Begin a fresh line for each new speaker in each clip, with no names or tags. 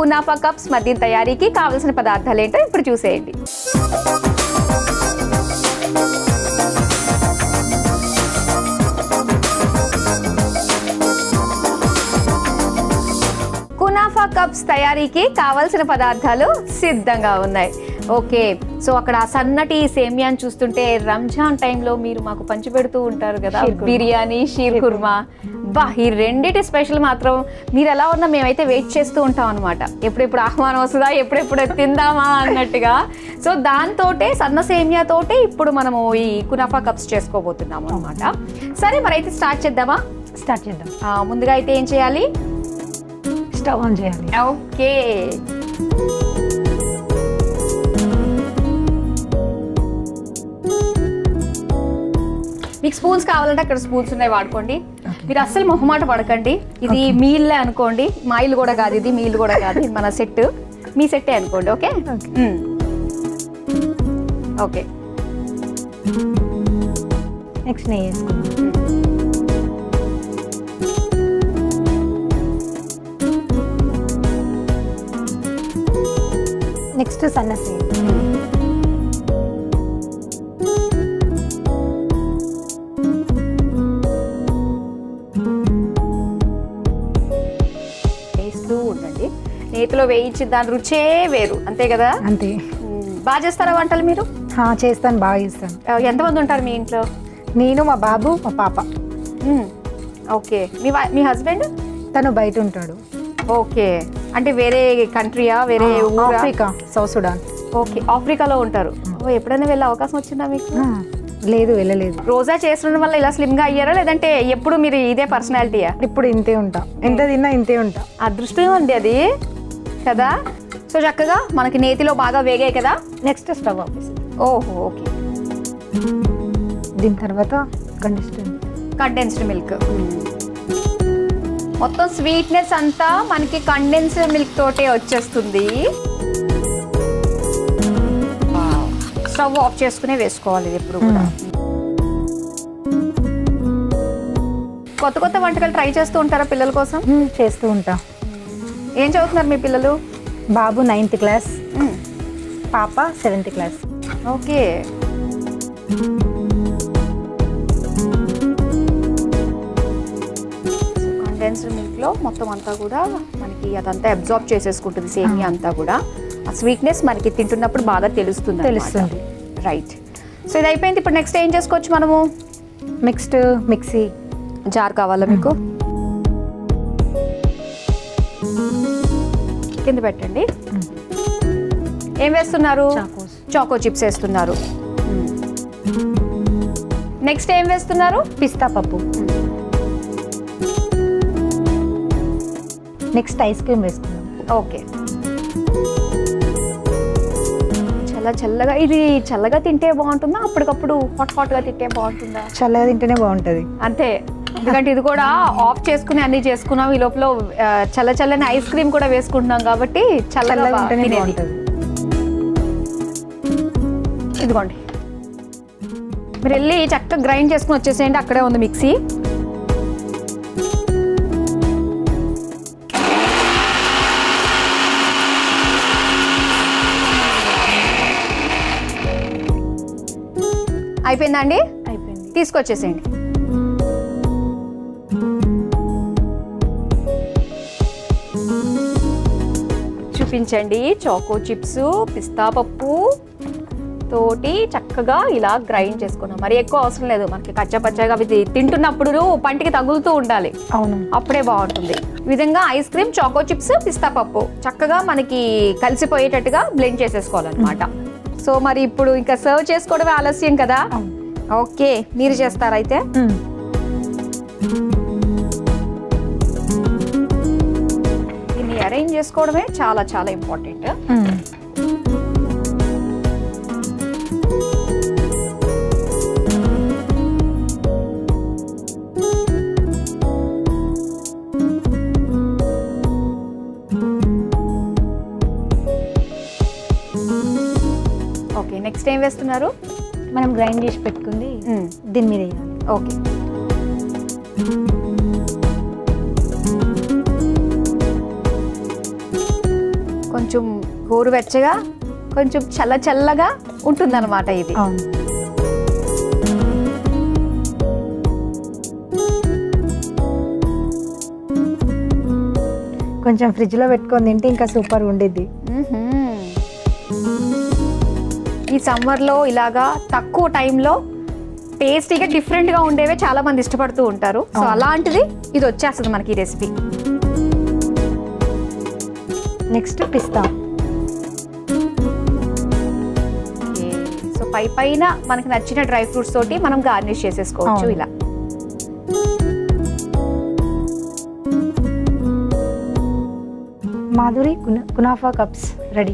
Kunafa cups మరి దీని తయారీకి కావాల్సిన పదార్థాలు ఏంటో ఇప్పుడు చూసేయండి. కునాఫా కప్స్ తయారీకి కావాల్సిన పదార్థాలు సిద్ధంగా ఉన్నాయి. ఓకే, సో అక్కడ సన్నటి సేమియాని చూస్తుంటే రంజాన్ టైంలో మీరు మాకు పంచిపెడుతూ ఉంటారు కదా, బిర్యానీ, షీర్ కుర్మా. బా, ఈ రెండిటి స్పెషల్ మాత్రం మీరు ఎలా ఉన్నా మేమైతే వెయిట్ చేస్తూ ఉంటాం అనమాట. ఎప్పుడెప్పుడు ఆహ్వానం వస్తుందా, ఎప్పుడెప్పుడు తిందామా అన్నట్టుగా. సో దాంతోటే సన్న సేమియాతోటే ఇప్పుడు మనము ఈ కునాఫా కప్స్ చేసుకోబోతున్నాము అనమాట. సరే, మరి అయితే స్టార్ట్ చేద్దామా?
స్టార్ట్ చేద్దాం.
ముందుగా అయితే ఏం చేయాలి?
స్టవ్ ఆన్ చేయాలి.
ఓకే, మీకు స్పూన్స్ కావాలంటే అక్కడ స్పూన్స్ ఉన్నాయి, వాడుకోండి. మీరు అస్సలు మొహమాట పడకండి. ఇది మీ ఇల్లే అనుకోండి, మా ఇల్లు కూడా కాదు, ఇది మీ ఇల్లు కూడా కాదు, ఇది మన సెట్, మీ సెట్టే అనుకోండి. Okay okay.
నెక్స్ట్ నెయ్యి వేసుకుందాం. నెక్స్ట్ సన్న సేమియా.
వేస్తూ ఉండండి. నేతిలో వేయించి దాని రుచే వేరు, అంతే కదా?
అంతే.
బాగా చేస్తారా వంటలు మీరు?
చేస్తాను, బాగా చేస్తాను.
ఎంతమంది ఉంటారు మీ ఇంట్లో?
నేను, మా బాబు, మా పాప.
ఓకే, మీ హస్బెండ్?
తను బయట ఉంటాడు.
ఓకే, అంటే వేరే కంట్రీయా, వేరే
ఆఫ్రికా, సౌత్ సుడాన్.
ఓకే, ఆఫ్రికాలో ఉంటారు. ఎప్పుడైనా వెళ్ళే అవకాశం వచ్చిందా మీకు?
లేదు, వెళ్ళలేదు.
రోజా చేస్తుండడం వల్ల ఇలా స్లిమ్ గా అయ్యారా, లేదంటే ఎప్పుడు మీరు ఇదే పర్సనాలిటీయా?
ఇప్పుడు ఇంతే ఉంటా, ఎంత తిన్నా ఇంతే ఉంటా.
అదృష్టం ఉంది అది కదా. సో చక్కగా మనకి నేతిలో బాగా వేగాయి కదా.
నెక్స్ట్ స్టవ్ ఆపేసి.
ఓహో, ఓకే.
దీని తర్వాత
కండెన్స్డ్ మిల్క్. మొత్తం స్వీట్నెస్ అంతా మనకి కండెన్స్డ్ మిల్క్ తోటే వచ్చేస్తుంది. స్టవ్ ఆఫ్ చేసుకునే వేసుకోవాలి ఎప్పుడు కూడా. కొత్త కొత్త వంటకాలు ట్రై చేస్తూ ఉంటారా పిల్లల కోసం?
చేస్తూ ఉంటా.
ఏం చదువుతున్నారు మీ పిల్లలు?
బాబు 9th క్లాస్, పాప 7th క్లాస్.
ఓకే, కండెన్స్డ్ మిల్క్లో మొత్తం అంతా కూడా మనకి అదంతా అబ్జార్బ్ చేసేసుకుంటుంది సేమియా అంతా కూడా. ఆ స్వీట్నెస్ మనకి తింటున్నప్పుడు బాగా తెలుస్తుంది. రైట్. సో ఇది అయిపోయింది. ఇప్పుడు నెక్స్ట్ ఏం చేసుకోవచ్చు మనము?
నెక్స్ట్ మిక్సీ
జార్ కావాలా మీకు? కింద పెట్టండి. ఏం వేస్తున్నారు? చాకో చిప్స్ వేస్తున్నారు. నెక్స్ట్ ఏం వేస్తున్నారు?
పిస్తా పప్పు. నెక్స్ట్ ఐస్ క్రీమ్ వేసుకున్నాం.
ఓకే, చల్లగా. ఇది చల్లగా తింటే బాగుంటుందా, అప్పటికప్పుడు హాట్గా తింటే బాగుంటుందా?
చల్లగా తింటేనే బాగుంటుంది.
అంతే, ఎందుకంటే ఇది కూడా ఆఫ్ చేసుకుని అన్ని చేసుకున్నాం. ఈ లోపల చల్లని ఐస్ క్రీమ్ కూడా వేసుకుంటున్నాం కాబట్టి చల్లగా తింటేనే బాగుంటుంది. ఇదిగోండి, మీరు వెళ్ళి చక్కగా గ్రైండ్ చేసుకుని వచ్చేసేయండి. అక్కడే ఉంది మిక్సీ. అయిపోయిందా అండి?
అయిపోయింది.
తీసుకొచ్చేసేయండి. చూపించండి. చాకో చిప్స్, పిస్తా పప్పు తోటి చక్కగా ఇలా గ్రైండ్ చేసుకున్నాం. మరి ఎక్కువ అవసరం లేదు, మనకి కచ్చపచ్చగా అవి తింటున్నప్పుడు పంటికి తగులుతూ ఉండాలి.
అవును,
అప్పుడే బాగుంటుంది. ఈ విధంగా ఐస్ క్రీమ్, చాకో చిప్స్, పిస్తా పప్పు చక్కగా మనకి కలిసిపోయేటట్టుగా బ్లెండ్ చేసేసుకోవాలన్నమాట. సో మరి ఇప్పుడు ఇంకా సర్వ్ చేసుకోవడమే ఆలస్యం కదా. ఓకే, మీరు చేస్తారైతే? దీన్ని అరేంజ్ చేసుకోవడమే చాలా చాలా ఇంపార్టెంట్. ఓకే, నెక్స్ట్ ఏం వేస్తున్నారు?
మనం గ్రైండ్ చేసి పెట్టుకుంది దీని మీద వేయాలి.
ఓకే, కొంచెం గోరువెచ్చగా కొంచెం చల్లగా ఉంటుందన్నమాట ఇది.
అవును. కొంచెం ఫ్రిడ్జ్లో పెట్టుకొని తింటే ఇంకా సూపర్ ఉండిద్ది.
ఈ సమ్మర్లో ఇలాగా తక్కువ టైంలో టేస్టీగా డిఫరెంట్గా ఉండేవే చాలా మంది ఇష్టపడుతూ ఉంటారు. సో అలాంటిది ఇది వచ్చేస్తుంది మనకి ఈ రెసిపీ.
నెక్స్ట్ పిస్తా.
సో పైన మనకి నచ్చిన డ్రై ఫ్రూట్స్ తోటి మనం గార్నిష్ చేసేసుకోవచ్చు ఇలా.
మాధురి కునాఫా కప్స్ రెడీ.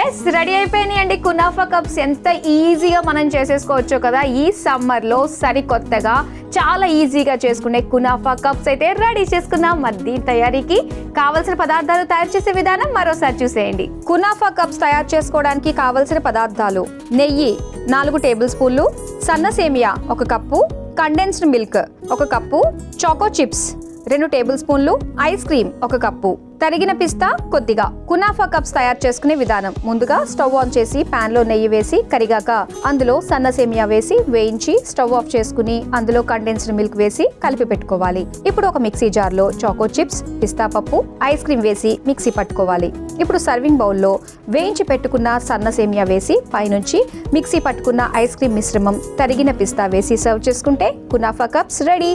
ఎస్, రెడీ అయిపోయినాయి అండి కునాఫా కప్స్. ఎంత ఈజీగా మనం చేసేసుకోవచ్చు కదా ఈ సమ్మర్లో. సరికొత్తగా చాలా ఈజీగా చేసుకునే కునాఫా కప్స్ అయితే రెడీ చేసుకున్నాం. మరి తయారీకి కావలసిన పదార్థాలు, తయారు చేసే విధానం మరోసారి చూసేయండి. కునాఫా కప్స్ తయారు చేసుకోవడానికి కావలసిన పదార్థాలు: నెయ్యి 4 టేబుల్ స్పూన్లు, సన్న సేమియా 1 cup, condensed milk 1 cup, choco chips 2 table స్పూన్లు, ఐస్ క్రీమ్ 1 కప్పు, తరిగిన పిస్తా కొద్దిగా. కునాఫా కప్స్ తయారు చేసుకునే విధానం: ముందుగా స్టవ్ ఆన్ చేసి పాన్ లో నెయ్యి వేసి కరిగాక అందులో సన్న సేమియా వేసి వేయించి స్టవ్ ఆఫ్ చేసుకుని అందులో కండెన్స్డ్ మిల్క్ వేసి కలిపి పెట్టుకోవాలి. ఇప్పుడు ఒక మిక్సీ జార్ లో చాకో చిప్స్, పిస్తా పప్పు, ఐస్ క్రీమ్ వేసి మిక్సీ పట్టుకోవాలి. ఇప్పుడు సర్వింగ్ బౌల్లో వేయించి పెట్టుకున్న సన్న సేమియా వేసి పైనుంచి మిక్సీ పట్టుకున్న ఐస్ క్రీమ్ మిశ్రమం, తరిగిన పిస్తా వేసి సర్వ్ చేసుకుంటే కునాఫా కప్స్ రెడీ.